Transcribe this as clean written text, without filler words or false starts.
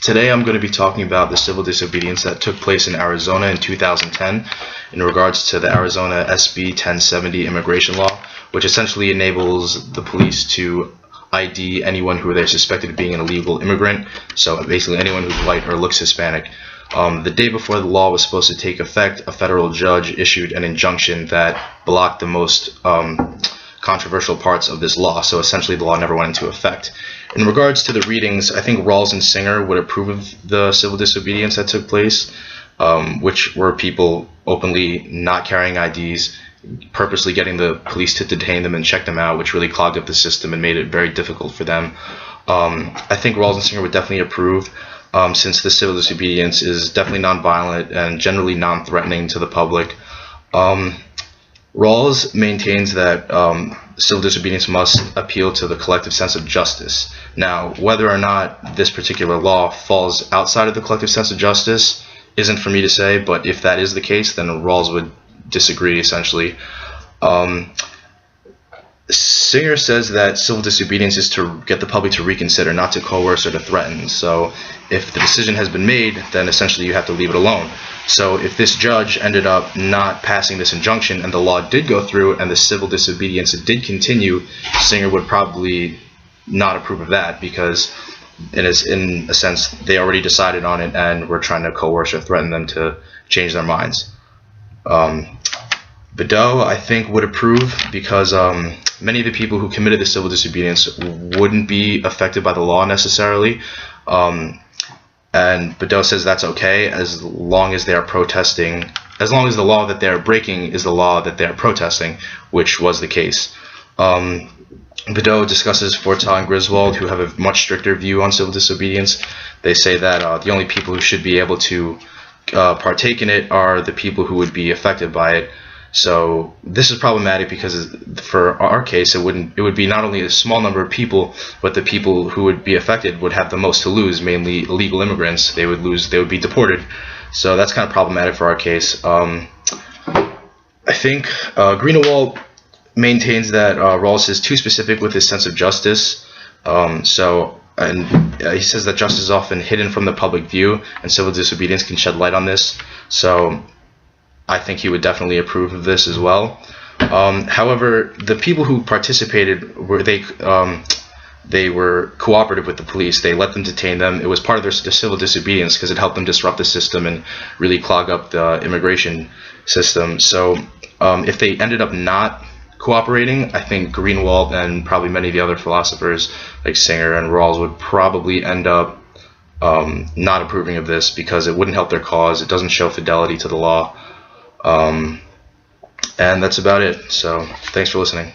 Today I'm going to be talking about the civil disobedience that took place in Arizona in 2010 in regards to the Arizona SB 1070 immigration law, which essentially enables the police to ID anyone who they're suspected of being an illegal immigrant, so basically anyone who's white or looks Hispanic. The day before the law was supposed to take effect, a federal judge issued an injunction that blocked the most controversial parts of this law, so essentially the law never went into effect. In regards to the readings, I think Rawls and Singer would approve of the civil disobedience that took place, which were people openly not carrying IDs, purposely getting the police to detain them and check them out, which really clogged up the system and made it very difficult for them. I think Rawls and Singer would definitely approve, since the civil disobedience is definitely nonviolent and generally non-threatening to the public. Rawls maintains that civil disobedience must appeal to the collective sense of justice. Now, whether or not this particular law falls outside of the collective sense of justice isn't for me to say, but if that is the case, then Rawls would disagree, essentially. Singer says that civil disobedience is to get the public to reconsider, not to coerce or to threaten. So if the decision has been made, then essentially you have to leave it alone. So if this judge ended up not passing this injunction and the law did go through and the civil disobedience did continue, Singer would probably not approve of that, because in a sense they already decided on it and were trying to coerce or threaten them to change their minds. Bedeau, I think, would approve, because many of the people who committed the civil disobedience wouldn't be affected by the law necessarily. And Bedeau says that's okay as long as they are protesting, as long as the law that they're breaking is the law that they're protesting, which was the case. Bedeau discusses Fortaw and Griswold, who have a much stricter view on civil disobedience. They say that the only people who should be able to partake in it are the people who would be affected by it. So this is problematic because for our case it would be not only a small number of people, but the people who would be affected would have the most to lose, mainly illegal immigrants. They would be deported. So that's kind of problematic for our case. I think Greenawalt maintains that Rawls is too specific with his sense of justice. He says that justice is often hidden from the public view, and civil disobedience can shed light on this. So I think he would definitely approve of this as well. However, the people who participated they were cooperative with the police. They let them detain them. It was part of their civil disobedience because it helped them disrupt the system and really clog up the immigration system. So if they ended up not cooperating, I think Greenawalt and probably many of the other philosophers like Singer and Rawls would probably end up not approving of this, because it wouldn't help their cause. It doesn't show fidelity to the law. And that's about it. So thanks for listening.